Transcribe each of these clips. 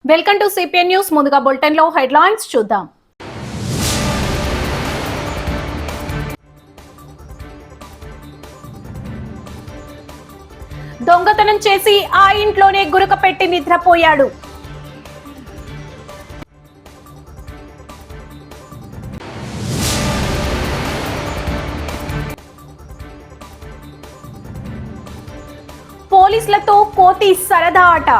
Welcome to CPN news. ముందుగా bulletin లో headlines చూద్దాం. దొంగతనం చేసి ఆ ఇంట్లోనే గురక పెట్టి నిద్రపోయాడు. పోలీసులతో కోతి సరదా ఆట.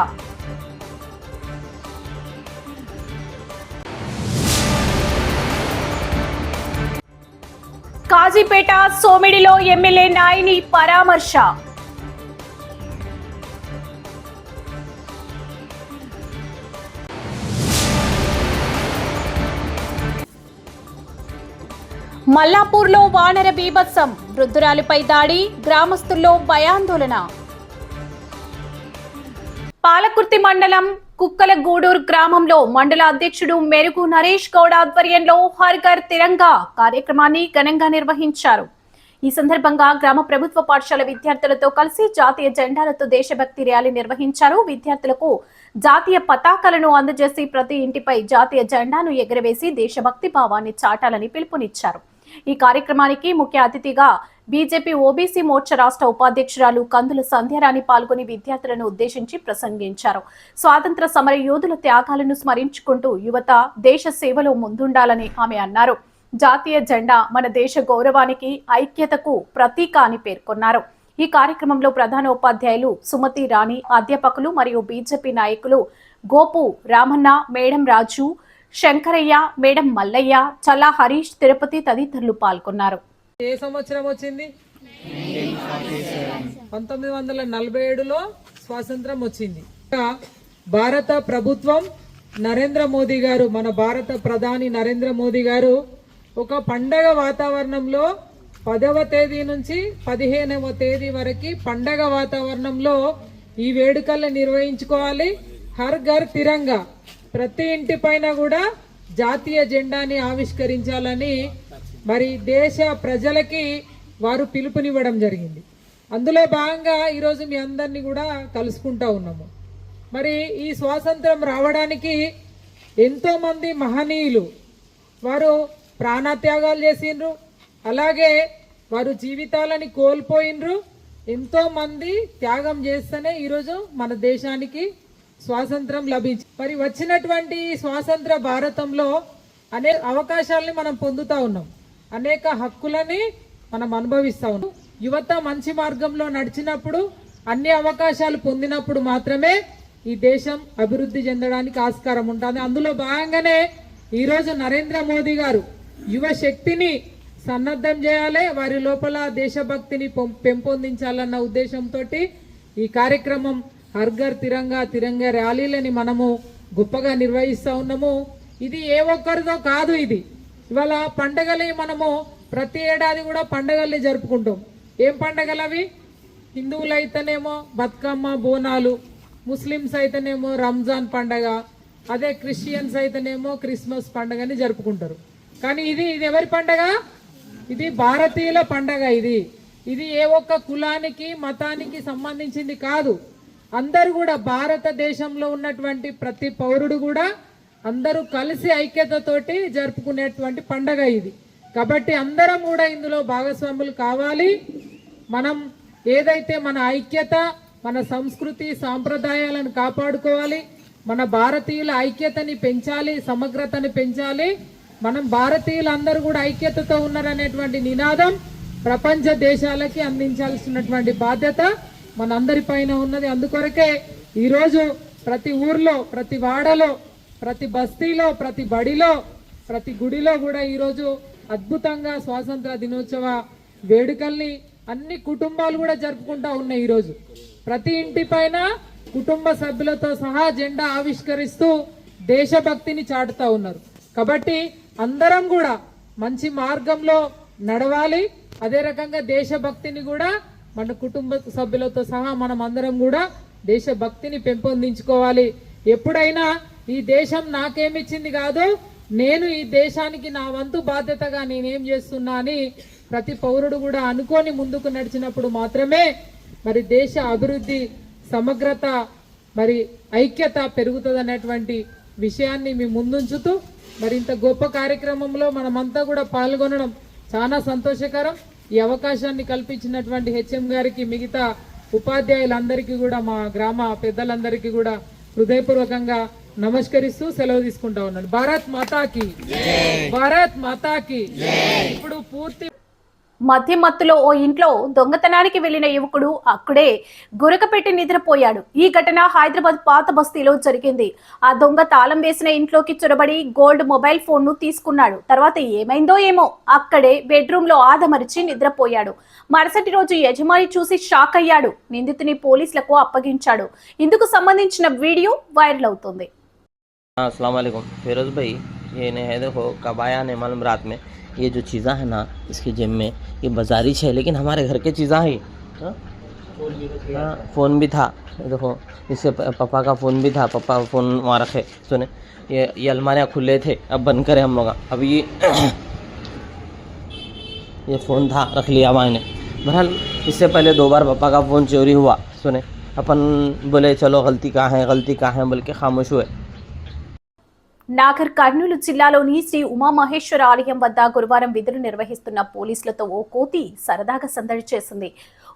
కాజీపేట సోమిడిలో ఎమ్మెల్యే నాయిని పరామర్శ. మల్లాపూర్లో వానర బీభత్సం, వృద్ధురాలిపై దాడి, గ్రామస్తుల్లో భయాందోళన. పాలకుర్తి మండలం కుక్కలగూడూరు గ్రామంలో మండల అధ్యక్షుడు మెరుగు నరేష్ గౌడ్ ఆధ్వర్యంలో హర్ ఘర్ తిరంగా కార్యక్రమాన్ని ఘనంగా నిర్వహించారు. ఈ సందర్భంగా గ్రామ ప్రభుత్వ పాఠశాల విద్యార్థులతో కలిసి జాతీయ జెండాలతో దేశభక్తి ర్యాలీ నిర్వహించారు. విద్యార్థులకు జాతీయ పతాకాలను అందజేసి ప్రతి ఇంటిపై జాతీయ జెండాను ఎగరవేసి దేశభక్తి భావాన్ని చాటాలని పిలుపునిచ్చారు. ఈ కార్యక్రమానికి ముఖ్య అతిథిగా బీజేపీ ఓబీసీ మోర్చా రాష్ట్ర ఉపాధ్యక్షురాలు కందుల సంధ్యారాణి పాల్గొని విద్యార్థులను ఉద్దేశించి ప్రసంగించారు. స్వాతంత్ర సమర యోధుల త్యాగాలను స్మరించుకుంటూ యువత దేశ సేవలో ముందుండాలని ఆమె అన్నారు. జాతీయ జెండా మన దేశ గౌరవానికి, ఐక్యతకు ప్రతీక అని పేర్కొన్నారు. ఈ కార్యక్రమంలో ప్రధాన ఉపాధ్యాయులు సుమతి రాణి, అధ్యాపకులు మరియు బీజేపీ నాయకులు గోపు రామన్న, మేడం రాజు, శంకరయ్య, మేడం మల్లయ్య, చల్లా హరీష్, తిరుపతి తదితరులు పాల్గొన్నారు. ఏ సంవత్సరం వచ్చింది? 1947లో స్వాతంత్రం వచ్చింది. భారత ప్రభుత్వం నరేంద్ర మోదీ గారు, మన భారత ప్రధాని నరేంద్ర మోదీ గారు ఒక పండగ వాతావరణంలో 10వ తేదీ నుంచి 15వ తేదీ వరకు పండగ వాతావరణంలో ఈ వేడుకల్ని నిర్వహించుకోవాలి. హర్ ఘర్ తిరంగా, ప్రతి ఇంటి పైన కూడా జాతీయ జెండాని ఆవిష్కరించాలని మరి దేశ ప్రజలకి వారు పిలుపునివ్వడం జరిగింది. అందులో భాగంగా ఈరోజు మీ అందరినీ కూడా కలుసుకుంటా ఉన్నాము. మరి ఈ స్వాతంత్రం రావడానికి ఎంతో మంది మహనీయులు వారు ప్రాణత్యాగాలు చేసిండ్రు, అలాగే వారు జీవితాలని కోల్పోయినరు. ఎంతో మంది త్యాగం చేస్తేనే ఈరోజు మన దేశానికి స్వాతంత్రం లభించి మరి వచ్చినటువంటి స్వాతంత్ర భారతంలో అనేక అవకాశాలని మనం పొందుతా ఉన్నాం, అనేక హక్కులని మనం అనుభవిస్తా ఉన్నాం. యువత మంచి మార్గంలో నడిచినప్పుడు, అన్ని అవకాశాలు పొందినప్పుడు మాత్రమే ఈ దేశం అభివృద్ధి చెందడానికి ఆస్కారం ఉంటుంది. అందులో భాగంగానే ఈరోజు నరేంద్ర మోదీ గారు యువ శక్తిని సన్నద్ధం చేయాలి, వారి లోపల దేశభక్తిని పెంపొందించాలన్న ఉద్దేశంతో ఈ కార్యక్రమం హర్ ఘర్ తిరంగా, తిరంగా ర్యాలీలని మనము గొప్పగా నిర్వహిస్తూ ఉన్నాము. ఇది ఏ ఒక్కరిదో కాదు, ఇది ఇవాళ పండగలు మనము ప్రతి ఏడాది కూడా పండగల్ని జరుపుకుంటాం. ఏం పండగలు అవి? హిందువులు అయితేనేమో బతుకమ్మ, బోనాలు, ముస్లిమ్స్ అయితేనేమో రంజాన్ పండగ, అదే క్రిస్టియన్స్ అయితేనేమో క్రిస్మస్ పండగని జరుపుకుంటారు. కానీ ఇది ఎవరి పండగ? ఇది భారతీయుల పండగ. ఇది ఏ ఒక్క కులానికి, మతానికి సంబంధించింది కాదు. అందరూ కూడా భారతదేశంలో ఉన్నటువంటి ప్రతి పౌరుడు కూడా అందరూ కలిసి ఐక్యతతోటి జరుపుకునేటువంటి పండగ ఇది. కాబట్టి అందరం కూడా ఇందులో భాగస్వాములు కావాలి. మనం ఏదైతే మన ఐక్యత, మన సంస్కృతి సాంప్రదాయాలను కాపాడుకోవాలి, మన భారతీయుల ఐక్యతని పెంచాలి, సమగ్రతని పెంచాలి. మనం భారతీయులందరూ కూడా ఐక్యతతో ఉన్నారనేటువంటి నినాదం ప్రపంచ దేశాలకి అందించాల్సినటువంటి బాధ్యత మనందరి పైన ఉన్నది. అందుకొరకే ఈరోజు ప్రతి ఊర్లో, ప్రతి వాడలో, ప్రతి బస్తీలో, ప్రతి బడిలో, ప్రతి గుడిలో కూడా ఈరోజు అద్భుతంగా స్వాతంత్ర దినోత్సవ వేడుకల్ని అన్ని కుటుంబాలు కూడా జరుపుకుంటా ఉన్నాయి. ఈరోజు ప్రతి ఇంటి పైన కుటుంబ సభ్యులతో సహా జెండా ఆవిష్కరిస్తూ దేశభక్తిని చాటుతా ఉన్నారు. కాబట్టి అందరం కూడా మంచి మార్గంలో నడవాలి. అదే రకంగా దేశభక్తిని కూడా మన కుటుంబ సభ్యులతో సహా మనం అందరం కూడా దేశభక్తిని పెంపొందించుకోవాలి. ఎప్పుడైనా ఈ దేశం నాకేమిచ్చింది కాదు, నేను ఈ దేశానికి నా వంతు బాధ్యతగా నేనేం చేస్తున్నా అని ప్రతి పౌరుడు కూడా అనుకొని ముందుకు నడిచినప్పుడు మాత్రమే మరి దేశ అభివృద్ధి, సమగ్రత మరి ఐక్యత పెరుగుతుందనేటువంటి విషయాన్ని మీ ముందుంచుతూ మరి ఇంత గొప్ప కార్యక్రమంలో మనమంతా కూడా పాల్గొనడం చాలా సంతోషకరం. ఈ అవకాశాన్ని కల్పించినటువంటి హెచ్ఎం గారికి, మిగతా ఉపాధ్యాయులందరికీ కూడా, మా గ్రామ పెద్దలందరికీ కూడా హృదయపూర్వకంగా నమస్కరిస్తూ సెలవు తీసుకుంటా ఉన్నాను. భారత్ మాతాకి, భారత్ మాతాకి. ఇప్పుడు పూర్తి మత్తులో ఓ ఇంట్లో దొంగతనానికి వెళ్లిన యువకుడు అక్కడే గురకపెట్టి నిద్రపోయాడు. ఈ ఘటన హైదరాబాద్ పాత బస్తీలో జరిగింది. ఆ దొంగ తాళం వేసిన ఇంట్లోకి చొరబడి గోల్డ్ మొబైల్ ఫోన్ ను తీసుకున్నాడు. తర్వాత ఏమైందో ఏమో అక్కడే బెడ్రూమ్ లో ఆదమరిచి నిద్రపోయాడు. మరుసటి రోజు యజమాని చూసి షాక్ అయ్యాడు. నిందితుని పోలీసులకు అప్పగించాడు. ఇందుకు సంబంధించిన వీడియో వైరల్ అవుతుంది. अस्सलाम वालेकुम फिरोज़ भाई, ये ने है देखो कब आया ने मालूम रात में ये जो चीज़ा है ना इसकी जेब में ये बाजारी है लेकिन हमारे घर के चीज़ा है। फ़ोन भी था देखो, इससे पापा का फ़ोन भी था, पापा फ़ोन वहाँ रखे। सुने ये अलमारियाँ खुले थे, अब बंद करें हम लोग। अभी ये फ़ोन था रख लिया मैंने। बहरहाल इससे पहले 2 बार पापा का फ़ोन चोरी हुआ। सुने अपन बोले चलो गलती कहाँ है बोल के खामोश हुए। నాగర్ కర్నూలు జిల్లాలోని శ్రీ ఉమామహేశ్వర ఆలయం వద్ద గురువారం విధులు నిర్వహిస్తున్న పోలీసులతో ఓ కోతి సరదాగా సందడి చేసింది.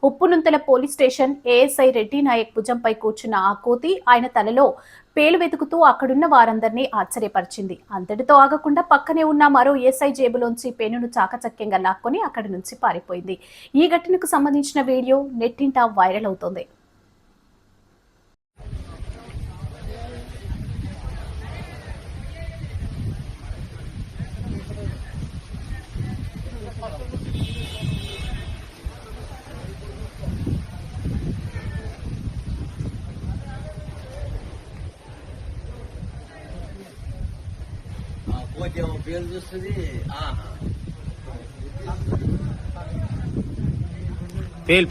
Uppununthala police station ASI Reddy Naik భుజంపై కూర్చున్న ఆ కోతి ఆయన తలలో పేలు వెతుకుతూ అక్కడున్న వారందరినీ ఆశ్చర్యపరిచింది. అంతటితో ఆగకుండా పక్కనే ఉన్న మరో ఏఎస్ఐ జేబులోంచి పెన్నును చాకచక్యంగా లాక్కొని అక్కడి నుంచి పారిపోయింది. ఈ ఘటనకు సంబంధించిన వీడియో నెట్టింట వైరల్ అవుతోంది.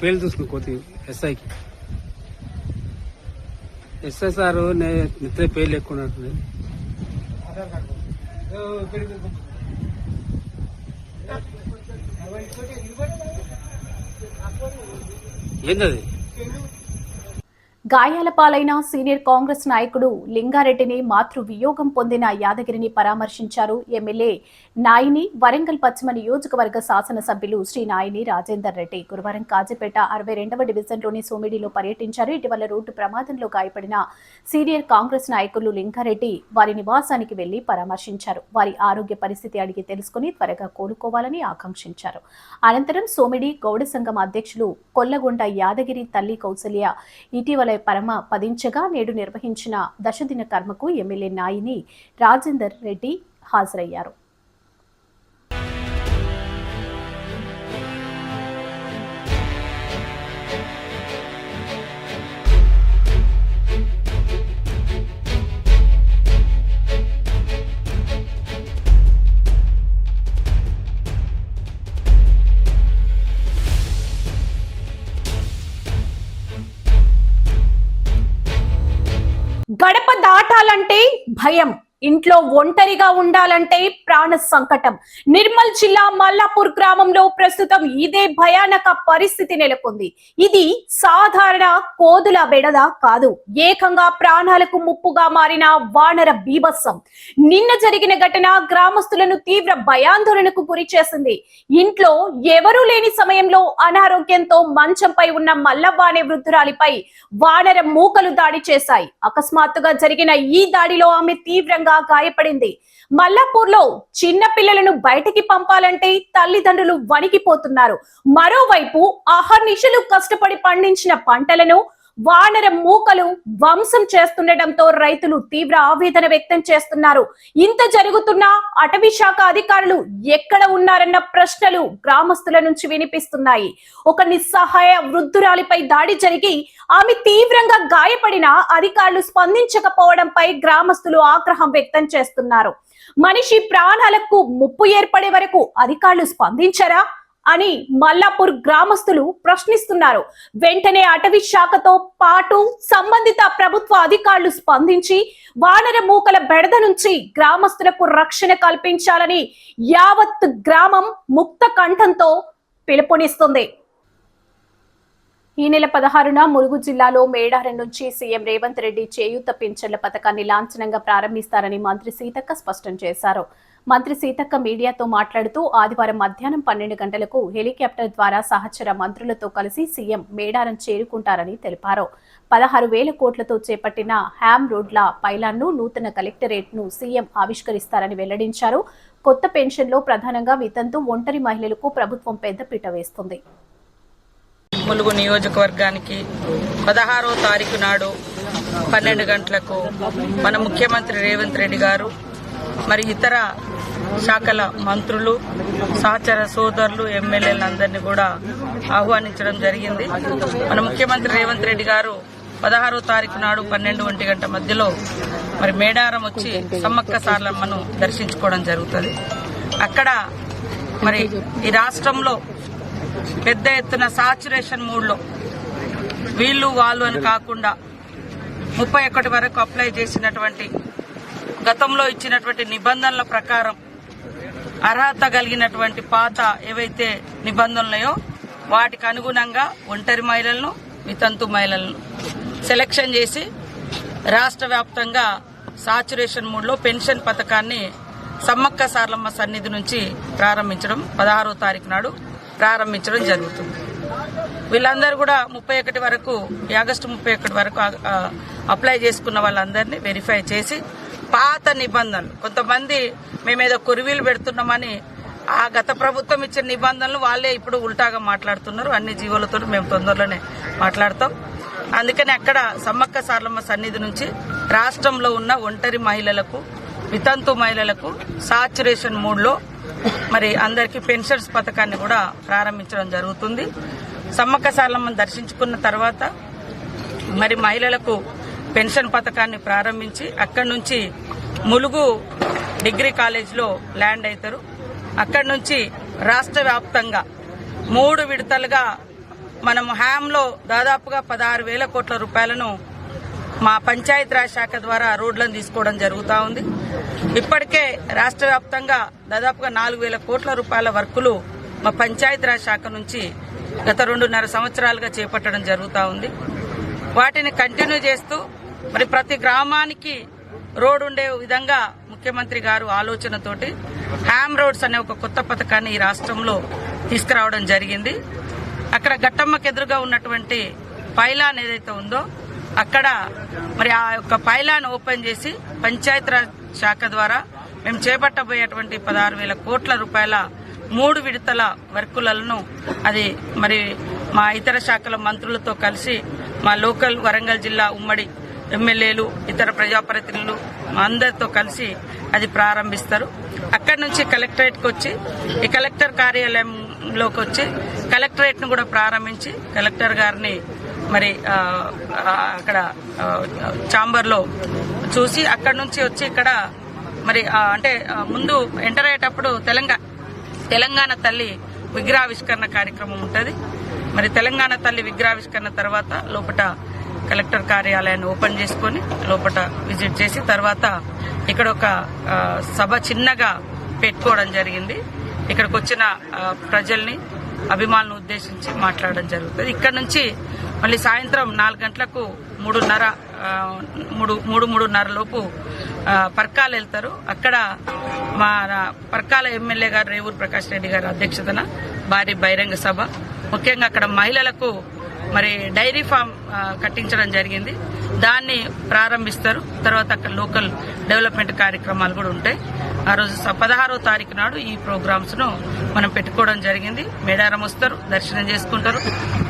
పేలు చూసుకుని కోతి ఎస్ఐకి ఎస్ఐ సారు నిద్ర పేలు ఎక్కువ ఏంటది? గాయాల పాలైన సీనియర్ కాంగ్రెస్ నాయకుడు లింగారెడ్డిని మాతృ వియోగం పొందిన యాదగిరిని పరామర్శించారు ఎమ్మెల్యే నాయిని. వరంగల్ పశ్చిమ నియోజకవర్గ శాసనసభ్యులు శ్రీ నాయిని రాజేందర్ రెడ్డి గురువారం కాజీపేట 62వ డివిజన్లోని సోమిడిలో పర్యటించారు. ఇటీవల రోడ్డు ప్రమాదంలో గాయపడిన సీనియర్ కాంగ్రెస్ నాయకులు లింగారెడ్డి వారి నివాసానికి వెళ్లి పరామర్శించారు. వారి ఆరోగ్య పరిస్థితి అడిగి తెలుసుకుని త్వరగా కోలుకోవాలని ఆకాంక్షించారు. అనంతరం సోమిడి గౌడ సంఘం అధ్యక్షులు కొల్లగొండ యాదగిరి తల్లి కౌసల్య ఇటీవల పరమ పదించగా నేడు నిర్వహించిన దశదిన కర్మకు ఎమ్మెల్యే నాయిని రాజేందర్ రెడ్డి హాజరయ్యారు. గడప దాటాలంటే భయం, ఇంట్లో ఒంటరిగా ఉండాలంటే ప్రాణ సంకటం. నిర్మల్ జిల్లా మల్లాపూర్ గ్రామంలో ప్రస్తుతం ఇదే భయానక పరిస్థితి నెలకొంది. ఇది సాధారణ కోదుల బెడద కాదు, ఏకంగా ప్రాణాలకు ముప్పుగా మారిన వానర బీభత్సం. నిన్న జరిగిన ఘటన గ్రామస్తులను తీవ్ర భయాందోళనకు గురి చేసింది. ఇంట్లో ఎవరూ లేని సమయంలో అనారోగ్యంతో మంచంపై ఉన్న మల్లవ్వ అనే వృద్ధురాలిపై వానర మూకలు దాడి చేశాయి. అకస్మాత్తుగా జరిగిన ఈ దాడిలో ఆమె తీవ్రంగా గాయపడింది. మల్లాపూర్ లో చిన్న పిల్లలను బయటికి పంపాలంటే తల్లిదండ్రులు వణికిపోతున్నారు. మరోవైపు అహర్నిశలు కష్టపడి పండించిన పంటలను వానర మూకలు ధ్వంసం చేస్తుండటంతో రైతులు తీవ్ర ఆవేదన వ్యక్తం చేస్తున్నారు. ఇంత జరుగుతున్నా అటవీ శాఖ అధికారులు ఎక్కడ ఉన్నారన్న ప్రశ్నలు గ్రామస్తుల నుంచి వినిపిస్తున్నాయి. ఒక నిస్సహాయ వృద్ధురాలిపై దాడి జరిగి ఆమె తీవ్రంగా గాయపడిన అధికారులు స్పందించకపోవడంపై గ్రామస్తులు ఆగ్రహం వ్యక్తం చేస్తున్నారు. మనిషి ప్రాణాలకు ముప్పు ఏర్పడే వరకు అధికారులు స్పందించరా అని మల్లాపూర్ గ్రామస్తులు ప్రశ్నిస్తున్నారు. వెంటనే అటవీ శాఖతో పాటు సంబంధిత ప్రభుత్వ అధికారులు స్పందించి వానర మూకల బెడద నుంచి గ్రామస్తులకు రక్షణ కల్పించాలని యావత్ గ్రామం ముక్త కంఠంతో పిలుపునిస్తుంది. ఈ నెల 16న ములుగు జిల్లాలో మేడారం నుంచి సీఎం రేవంత్ రెడ్డి చేయూత పింఛన్ల పథకాన్ని లాంఛనంగా ప్రారంభిస్తారని మంత్రి సీతక్క స్పష్టం చేశారు. మంత్రి సీతక్క మీడియాతో మాట్లాడుతూ ఆదివారం మధ్యాహ్నం 12 గంటలకు హెలికాప్టర్ ద్వారా సహచర మంత్రులతో కలిసి సీఎం మేడారం చేరుకుంటారని తెలిపారు. 16,000 కోట్లతో చేపట్టిన హ్యామ్ రోడ్ల పైలాన్ను నూతన కలెక్టరేట్ను సీఎం ఆవిష్కరిస్తారని వెల్లడించారు. కొత్త పెన్షన్లో ప్రధానంగా వితంతు ఒంటరి మహిళలకు ప్రభుత్వం పెద్దపీట వేస్తుంది. ములుగు నియోజకవర్గానికి 16వ తారీఖు నాడు 12 గంటలకు మన ముఖ్యమంత్రి రేవంత్ రెడ్డి గారు మరి ఇతర శాఖల మంత్రులు, సహచర సోదరులు, ఎమ్మెల్యేలందరినీ కూడా ఆహ్వానించడం జరిగింది. మన ముఖ్యమంత్రి రేవంత్ రెడ్డి గారు 16వ తారీఖు నాడు 12-1 గంట మధ్యలో మరి మేడారం వచ్చి సమ్మక్క సారలమ్మను దర్శించుకోవడం జరుగుతుంది. అక్కడ మరి ఈ రాష్ట్రంలో పెద్ద ఎత్తున సాచురేషన్ మూడ్లో వీళ్ళు వాళ్ళు అని కాకుండా 31 వరకు అప్లై చేసినటువంటి గతంలో ఇచ్చినటువంటి నిబంధనల ప్రకారం అర్హత కలిగినటువంటి పాత ఏవైతే నిబంధనలున్నాయో వాటికి అనుగుణంగా ఒంటరి మహిళలను, వితంతు మహిళలను సెలెక్షన్ చేసి రాష్ట్ర వ్యాప్తంగా సాచురేషన్ మూడ్లో పెన్షన్ పథకాన్ని సమ్మక్క సారలమ్మ సన్నిధి నుంచి ప్రారంభించడం 16వ తారీఖు నాడు ప్రారంభించడం జరుగుతుంది. వీళ్ళందరూ కూడా 31 వరకు ఆగస్టు 31 వరకు అప్లై చేసుకున్న వాళ్ళందరినీ వెరిఫై చేసి పాత నిబంధనలు, కొంతమంది మేమేదో కురివీలు పెడుతున్నామని ఆ గత ప్రభుత్వం ఇచ్చిన నిబంధనలు వాళ్ళే ఇప్పుడు ఉల్టాగా మాట్లాడుతున్నారు. అన్ని జీవోలతో మేము తొందరలోనే మాట్లాడతాం. అందుకని అక్కడ సమ్మక్క సారలమ్మ సన్నిధి నుంచి రాష్ట్రంలో ఉన్న ఒంటరి మహిళలకు, వితంతు మహిళలకు సాచురేషన్ మూడ్లో మరి అందరికీ పెన్షన్స్ పథకాన్ని కూడా ప్రారంభించడం జరుగుతుంది. సమ్మక్క సారలమ్మను దర్శించుకున్న తర్వాత మరి మహిళలకు పెన్షన్ పథకాన్ని ప్రారంభించి అక్కడి నుంచి ములుగు డిగ్రీ కాలేజ్లో ల్యాండ్ అవుతారు. అక్కడి నుంచి రాష్ట్ర వ్యాప్తంగా 3 విడతలుగా మనం హ్యామ్లో దాదాపుగా 16,000 కోట్ల రూపాయలను మా పంచాయతీరాజ్ శాఖ ద్వారా రోడ్లను తీసుకోవడం జరుగుతూ ఉంది. ఇప్పటికే రాష్ట్ర వ్యాప్తంగా దాదాపుగా 4,000 కోట్ల రూపాయల వర్కులు మా పంచాయతీరాజ్ శాఖ నుంచి గత 2.5 సంవత్సరాలుగా చేపట్టడం జరుగుతూ ఉంది. వాటిని కంటిన్యూ చేస్తూ మరి ప్రతి గ్రామానికి రోడ్ ఉండే విధంగా ముఖ్యమంత్రి గారు ఆలోచనతోటి హ్యామ్ రోడ్స్ అనే ఒక కొత్త పథకాన్ని ఈ రాష్ట్రంలో తీసుకురావడం జరిగింది. అక్కడ గట్టమ్మకు ఎదురుగా ఉన్నటువంటి పైలాన్ ఏదైతే ఉందో అక్కడ మరి ఆ యొక్క పైలాన్ ఓపెన్ చేసి పంచాయతీరాజ్ శాఖ ద్వారా మేము చేపట్టబోయేటువంటి 16,000 కోట్ల రూపాయల 3 విడతల వర్కులను అది మరి మా ఇతర శాఖల మంత్రులతో కలిసి మా లోకల్ వరంగల్ జిల్లా ఉమ్మడి ఎమ్మెల్యేలు, ఇతర ప్రజాప్రతినిధులు అందరితో కలిసి అది ప్రారంభిస్తారు. అక్కడి నుంచి కలెక్టరేట్కి వచ్చి ఈ కలెక్టర్ కార్యాలయంలోకి వచ్చి కలెక్టరేట్ను కూడా ప్రారంభించి కలెక్టర్ గారిని మరి అక్కడ ఛాంబర్లో చూసి అక్కడి నుంచి వచ్చి ఇక్కడ మరి అంటే ముందు ఎంటర్ అయ్యేటప్పుడు తెలంగాణ తల్లి విగ్రహావిష్కరణ కార్యక్రమం ఉంటుంది. మరి తెలంగాణ తల్లి విగ్రహావిష్కరణ తర్వాత లోపల కలెక్టర్ కార్యాలయాన్ని ఓపెన్ చేసుకుని లోపల విజిట్ చేసి తర్వాత ఇక్కడ ఒక సభ చిన్నగా పెట్టుకోవడం జరిగింది. ఇక్కడికి వచ్చిన ప్రజల్ని, అభిమానులను ఉద్దేశించి మాట్లాడడం జరుగుతుంది. ఇక్కడ నుంచి మళ్ళీ సాయంత్రం 4 గంటలకు 3:30 లోపు పర్కాలు వెళ్తారు. అక్కడ మా పర్కాల ఎమ్మెల్యే గారు రేవూరు ప్రకాష్ రెడ్డి గారి అధ్యక్షతన భారీ బహిరంగ సభ, ముఖ్యంగా అక్కడ మహిళలకు మరి డైరీ ఫామ్ కట్టించడం జరిగింది, దాన్ని ప్రారంభిస్తారు. తర్వాత అక్కడ లోకల్ డెవలప్మెంట్ కార్యక్రమాలు కూడా ఉంటాయి. ఆ రోజు 16వ తారీఖు నాడు ఈ ప్రోగ్రామ్స్ ను మనం పెట్టుకోవడం జరిగింది. మేడారం వస్తారు, దర్శనం చేసుకుంటారు.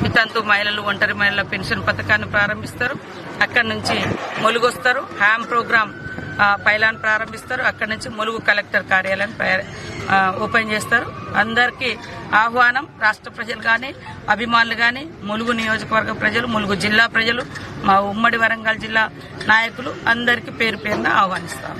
వితంతు మహిళలు, ఒంటరి మహిళల పెన్షన్ పథకాన్ని ప్రారంభిస్తారు. అక్కడి నుంచి ములుగు వస్తారు, హ్యామ్ ప్రోగ్రామ్ పైలాన్ ప్రారంభిస్తారు. అక్కడి నుంచి ములుగు కలెక్టర్ కార్యాలయం ఓపెన్ చేస్తారు. అందరికీ ఆహ్వానం. రాష్ట్ర ప్రజలు కానీ, అభిమానులు కానీ, ములుగు నియోజకవర్గ ప్రజలు, ములుగు జిల్లా ప్రజలు, మా ఉమ్మడి వరంగల్ జిల్లా నాయకులు అందరికీ పేరు పేరున ఆహ్వానిస్తాం.